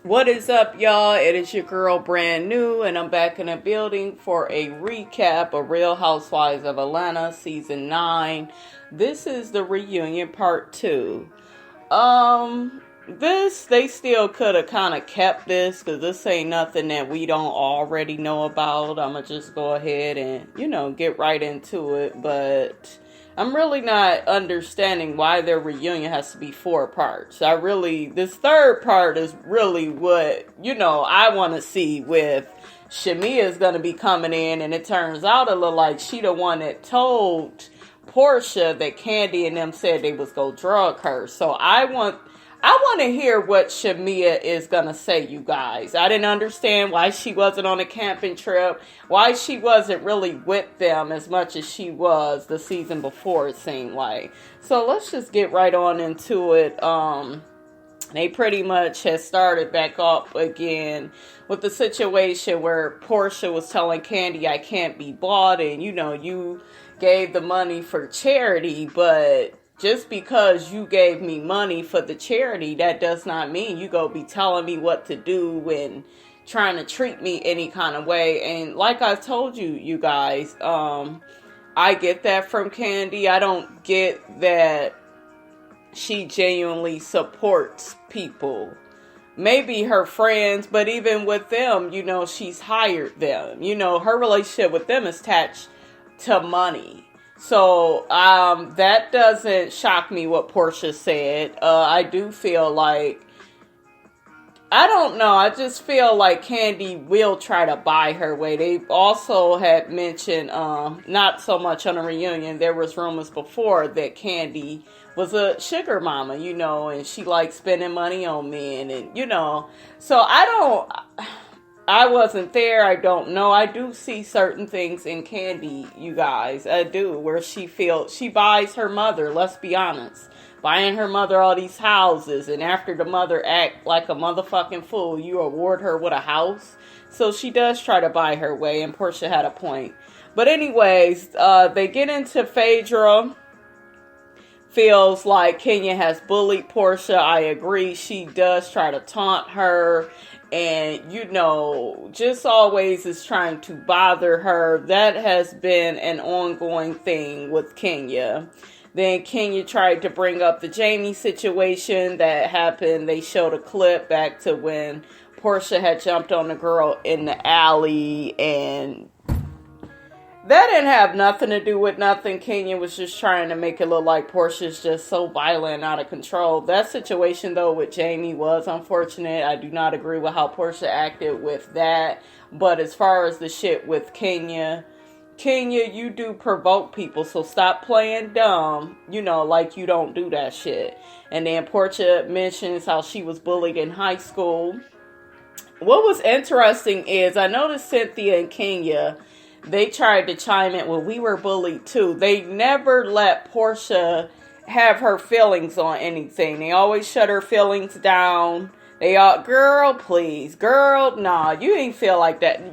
What is up, y'all? It is your girl, Brand New, and I'm back in the building for a recap of Real Housewives of Atlanta Season 9. This is the reunion part 2. They still could have kind of kept this, because this ain't nothing that we don't already know about. I'm going to just go ahead and, get right into it, but I'm really not understanding why their reunion has to be 4 parts. This third part is really what, I want to see with Shamia is going to be coming in, and it turns out it look like she the one that told Portia that Candy and them said they was going to drug her. So I want to hear what Shamia is going to say, you guys. I didn't understand why she wasn't on a camping trip, why she wasn't really with them as much as she was the season before, it seemed like. So let's just get right on into it. They pretty much had started back up again with the situation where Portia was telling Candy, I can't be bought, and you gave the money for charity, but just because you gave me money for the charity, that does not mean you go be telling me what to do and trying to treat me any kind of way. And like I told you, you guys, I get that from Candy. I don't get that she genuinely supports people. Maybe her friends, but even with them, she's hired them. Her relationship with them is attached to money. So, that doesn't shock me what Portia said. I do feel like, I don't know, I just feel like Candy will try to buy her way. They also had mentioned, not so much on a reunion, there was rumors before that Candy was a sugar mama, and she liked spending money on men, and, so I wasn't there. I don't know. I do see certain things in Candy, you guys. I do. Where she buys her mother, let's be honest. Buying her mother all these houses. And after the mother act like a motherfucking fool, you award her with a house. So she does try to buy her way. And Portia had a point. But anyways, they get into Phaedra. Feels like Kenya has bullied Portia. I agree. She does try to taunt her. And, just always is trying to bother her. That has been an ongoing thing with Kenya. Then Kenya tried to bring up the Jamie situation that happened. They showed a clip back to when Portia had jumped on the girl in the alley, and that didn't have nothing to do with nothing. Kenya was just trying to make it look like Portia's just so violent and out of control. That situation, though, with Jamie was unfortunate. I do not agree with how Portia acted with that. But as far as the shit with Kenya, you do provoke people, so stop playing dumb, like you don't do that shit. And then Portia mentions how she was bullied in high school. What was interesting is I noticed Cynthia and Kenya, they tried to chime in, well, we were bullied too. They never let Portia have her feelings on anything. They always shut her feelings down. They all, girl, please. Girl, nah, you ain't feel like that.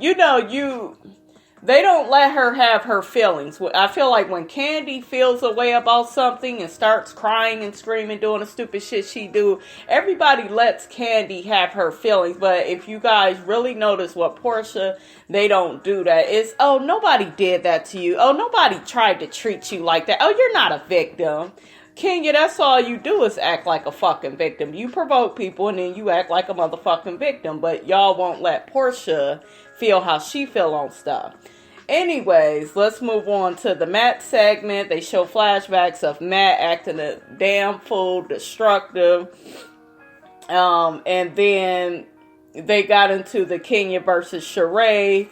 They don't let her have her feelings. I feel like when Candy feels a way about something and starts crying and screaming, doing the stupid shit she do, everybody lets Candy have her feelings. But if you guys really notice what Portia, they don't do that. It's, oh, nobody did that to you. Oh, nobody tried to treat you like that. Oh, you're not a victim. Kenya, that's all you do is act like a fucking victim. You provoke people and then you act like a motherfucking victim. But y'all won't let Portia feel how she feel on stuff. Anyways, let's move on to the Matt segment. They show flashbacks of Matt acting a damn fool, destructive. And then they got into the Kenya versus Sheree.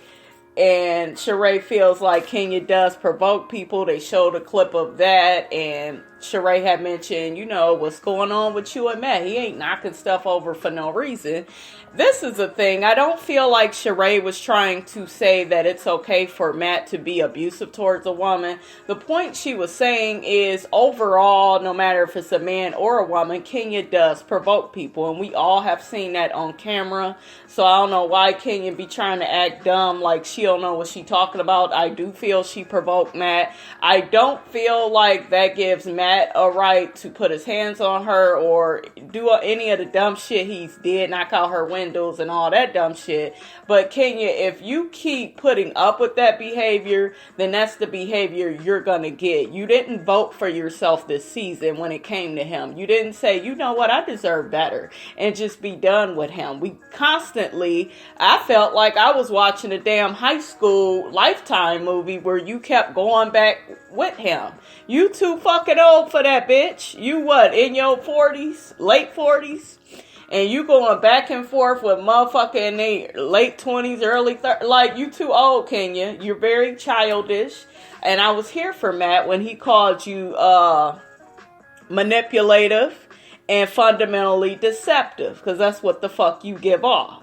And Sheree feels like Kenya does provoke people. They showed a clip of that. And Sheree had mentioned, what's going on with you and Matt. He ain't knocking stuff over for no reason. This is a thing. I don't feel like Sheree was trying to say that it's okay for Matt to be abusive towards a woman. The point she was saying is overall, no matter if it's a man or a woman, Kenya does provoke people. And we all have seen that on camera. So I don't know why Kenya be trying to act dumb like she don't know what she talking about. I do feel she provoked Matt. I don't feel like that gives Matt Matt a right to put his hands on her or do any of the dumb shit he's did, knock out her windows and all that dumb shit. But Kenya, if you keep putting up with that behavior, then that's the behavior you're gonna get. You didn't vote for yourself this season when it came to him. You didn't say, you know what, I deserve better, and just be done with him. We constantly, I felt like I was watching a damn high school Lifetime movie where you kept going back with him. You too fucking old for that, bitch. You what, in your 40s, late 40s? And you going back and forth with motherfucker in their late 20s, early 30s. Like, you too old, Kenya. You're very childish. And I was here for Matt when he called you manipulative and fundamentally deceptive. Because that's what the fuck you give off.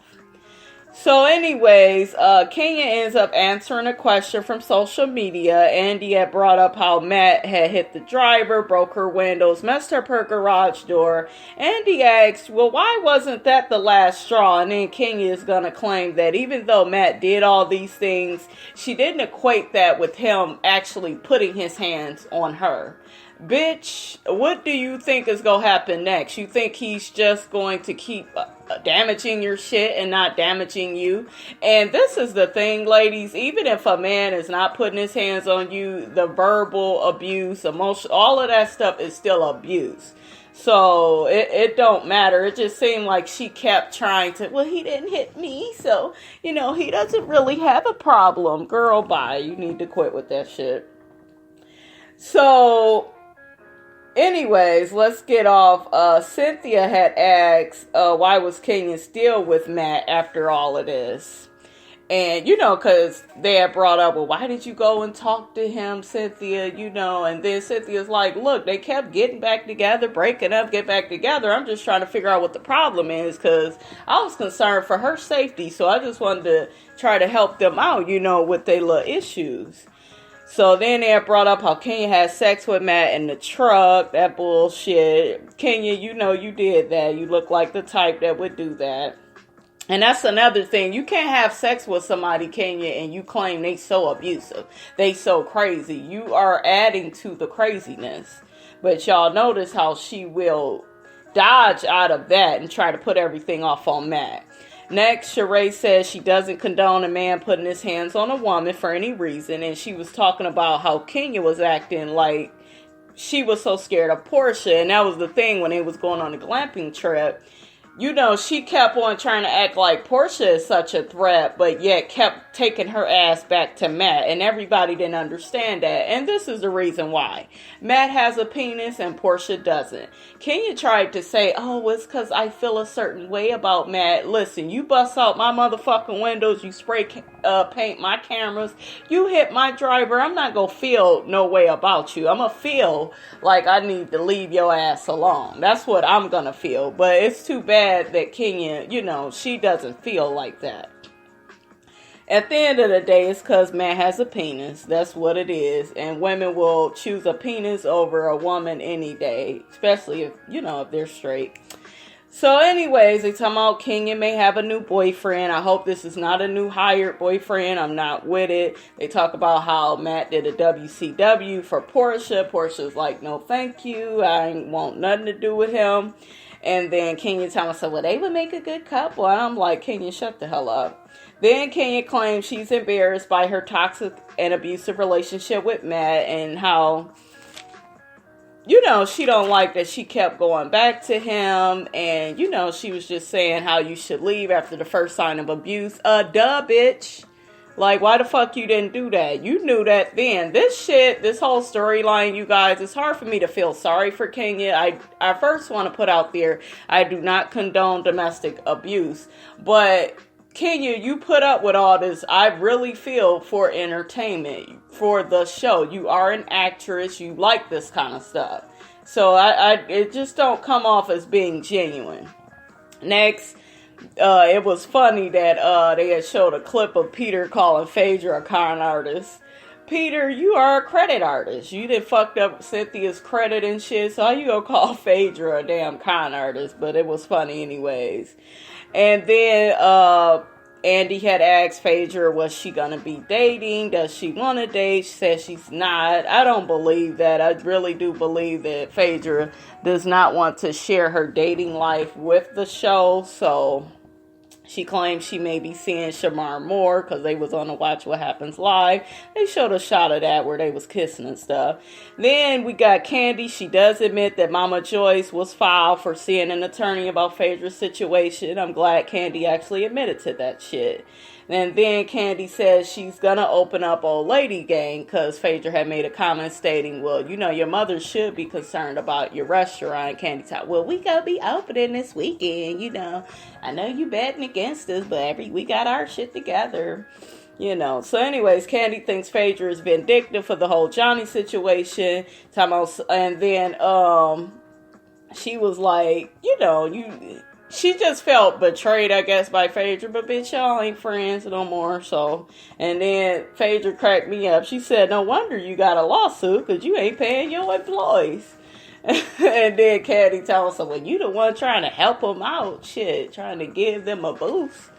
So anyways, Kenya ends up answering a question from social media. Andy had brought up how Matt had hit the driver, broke her windows, messed up her garage door. Andy asked, well, why wasn't that the last straw? And then Kenya is going to claim that even though Matt did all these things, she didn't equate that with him actually putting his hands on her. Bitch, what do you think is going to happen next? You think he's just going to keep damaging your shit and not damaging you? And this is the thing, ladies. Even if a man is not putting his hands on you, the verbal abuse, emotion, all of that stuff is still abuse. So it don't matter. It just seemed like she kept trying to, well, he didn't hit me, so, you know, he doesn't really have a problem. Girl, bye. You need to quit with that shit. So anyways, let's get off. Cynthia had asked, why was Kenya still with Matt after all of this? And, you know, because they had brought up, well, why did you go and talk to him, Cynthia? You know, and then Cynthia's like, look, they kept getting back together, breaking up, get back together. I'm just trying to figure out what the problem is because I was concerned for her safety. So I just wanted to try to help them out, you know, with their little issues. So then they had brought up how Kenya had sex with Matt in the truck. That bullshit. Kenya, you know you did that. You look like the type that would do that. And that's another thing. You can't have sex with somebody, Kenya, and you claim they so abusive. They so crazy. You are adding to the craziness. But y'all notice how she will dodge out of that and try to put everything off on Matt. Next, Sheree says she doesn't condone a man putting his hands on a woman for any reason. And she was talking about how Kenya was acting like she was so scared of Portia. And that was the thing when they was going on the glamping trip. You know, she kept on trying to act like Portia is such a threat, but yet kept taking her ass back to Matt. And everybody didn't understand that. And this is the reason why. Matt has a penis and Portia doesn't. Kenya tried to say, oh, it's because I feel a certain way about Matt. Listen, you bust out my motherfucking windows. You spray paint my cameras. You hit my driver. I'm not going to feel no way about you. I'm going to feel like I need to leave your ass alone. That's what I'm going to feel. But it's too bad that Kenya, you know, she doesn't feel like that. At the end of the day, it's because man has a penis. That's what it is. And women will choose a penis over a woman any day. Especially if, you know, if they're straight. So anyways, they talking about Kenya may have a new boyfriend. I hope this is not a new hired boyfriend. I'm not with it. They talk about how Matt did a WCW for Portia. Portia's like, no thank you. I ain't want nothing to do with him. And then Kenya telling us, well, they would make a good couple. And I'm like, Kenya, shut the hell up. Then Kenya claims she's embarrassed by her toxic and abusive relationship with Matt and how, you know, she don't like that she kept going back to him. And, you know, she was just saying how you should leave after the first sign of abuse. Duh, bitch. Like, why the fuck you didn't do that? You knew that then. This shit, this whole storyline, you guys, it's hard for me to feel sorry for Kenya. I first want to put out there, I do not condone domestic abuse. But Kenya, you put up with all this, I really feel, for entertainment, for the show. You are an actress. You like this kind of stuff. So it just don't come off as being genuine. Next. It was funny that they had showed a clip of Peter calling Phaedra a con artist. Peter, you are a credit artist. You done fucked up Cynthia's credit and shit, so how you gonna call Phaedra a damn con artist? But it was funny anyways. And then Andy had asked Phaedra, was she going to be dating? Does she want to date? She said she's not. I don't believe that. I really do believe that Phaedra does not want to share her dating life with the show. So she claims she may be seeing Shamar more because they was on the Watch What Happens Live. They showed a shot of that where they was kissing and stuff. Then we got Kandi. She does admit that Mama Joyce was filed for seeing an attorney about Phaedra's situation. I'm glad Kandi actually admitted to that shit. And then Kandi says she's going to open up Old Lady Gang because Phaedra had made a comment stating, well, you know, your mother should be concerned about your restaurant. Kandi said, well, we going to be opening this weekend, you know. I know you betting against us, but we got our shit together, you know. So anyways, Kandi thinks Phaedra is vindictive for the whole Johnny situation. And then she was like, you know, she just felt betrayed, I guess, by Phaedra. But bitch, y'all ain't friends no more. So, and then Phaedra cracked me up. She said, no wonder you got a lawsuit because you ain't paying your employees. And then Kandi tells her, well, you the one trying to help them out. Shit, trying to give them a boost.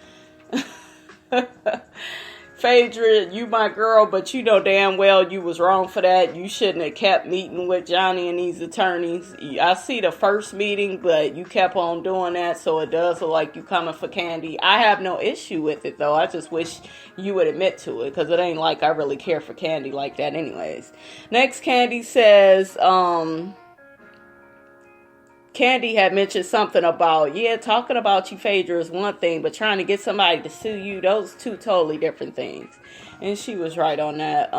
Phaedra, you my girl, but you know damn well you was wrong for that. You shouldn't have kept meeting with Johnny and these attorneys. I see the first meeting, but you kept on doing that, so it does look like you coming for Kandi. I have no issue with it, though. I just wish you would admit to it, because it ain't like I really care for Kandi like that anyways. Next, Kandi says, Kandi had mentioned something about, yeah, talking about you, Phaedra, is one thing, but trying to get somebody to sue you, those two totally different things. And she was right on that.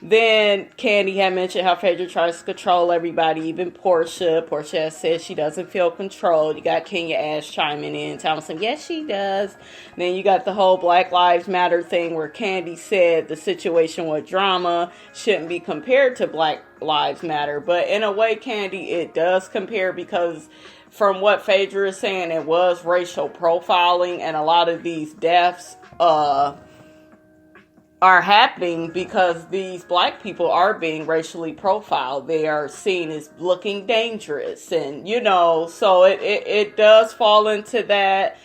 Then Kandi had mentioned how Phaedra tries to control everybody, even Portia. Portia has said she doesn't feel controlled. You got Kenya Ash chiming in, telling us, yes, she does. Then you got the whole Black Lives Matter thing where Kandi said the situation with drama shouldn't be compared to Black Lives Matter. But in a way, Kandi, it does compare because from what Phaedra is saying, it was racial profiling, and a lot of these deaths are happening because these black people are being racially profiled. They are seen as looking dangerous, and you know, so it does fall into that.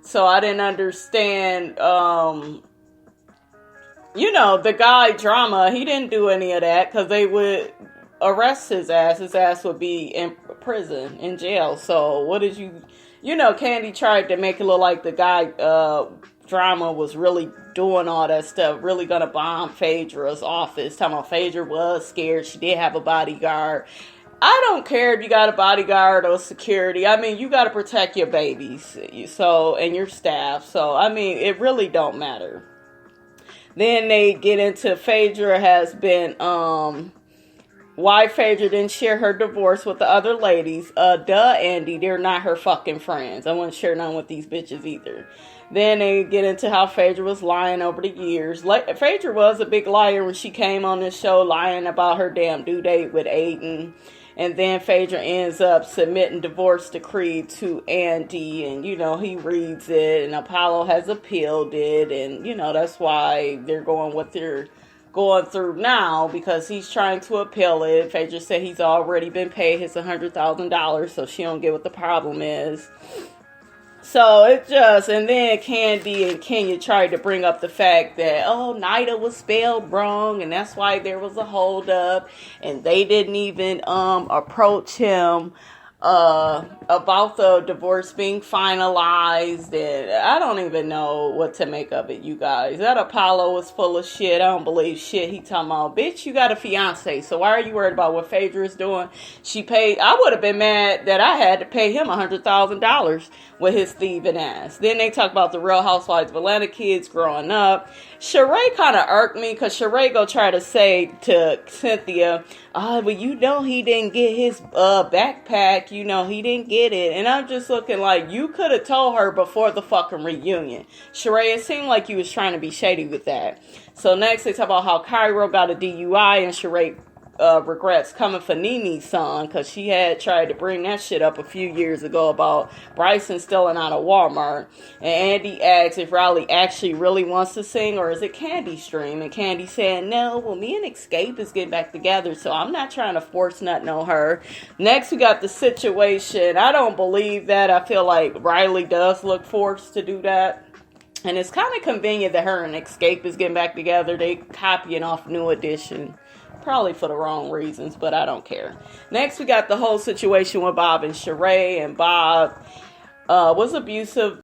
So I didn't understand, you know, the guy Drama, he didn't do any of that because they would arrest his ass. His ass would be in prison, in jail. So what did you know, Kandi tried to make it look like the guy, Drama was really doing all that stuff, really gonna bomb Phaedra's office. Talking about Phaedra was scared. She did have a bodyguard. I don't care if you got a bodyguard or security. I mean, you got to protect your babies, and your staff. So, I mean, it really don't matter. Then they get into Phaedra has been, why Phaedra didn't share her divorce with the other ladies. Andy, they're not her fucking friends. I wouldn't share none with these bitches either. Then they get into how Phaedra was lying over the years. Phaedra was a big liar when she came on this show, lying about her damn due date with Aiden. And then Phaedra ends up submitting divorce decree to Andy. And, you know, he reads it. And Apollo has appealed it. And, you know, that's why they're going what they're going through now. Because he's trying to appeal it. Phaedra said he's already been paid his $100,000. So she don't get what the problem is. So and then Kandi and Kenya tried to bring up the fact that, Nida was spelled wrong, and that's why there was a holdup, and they didn't even approach him about the divorce being finalized, and I don't even know what to make of it, you guys. That Apollo was full of shit. I don't believe shit he talking about. Bitch, you got a fiance, so why are you worried about what Phaedra is doing? I would have been mad that I had to pay him $100,000 with his thieving ass. Then they talk about the Real Housewives of Atlanta kids growing up. Sheree kind of irked me because Sheree go try to say to Cynthia, well, you know he didn't get his backpack. You know, he didn't get it. And I'm just looking like, you could have told her before the fucking reunion. Sheree, it seemed like you was trying to be shady with that. So next they talk about how Cairo got a DUI and Sheree regrets coming for Nene's son because she had tried to bring that shit up a few years ago about Bryson stealing out of Walmart. And Andy asks if Riley actually really wants to sing or is it Candy's dream? And Kandi said, no, well, me and Escape is getting back together, so I'm not trying to force nothing on her. Next, we got the situation. I don't believe that. I feel like Riley does look forced to do that. And it's kind of convenient that her and Escape is getting back together. They copying off New Edition. Probably for the wrong reasons, but I don't care. Next, we got the whole situation with Bob and Sheree. And Bob was abusive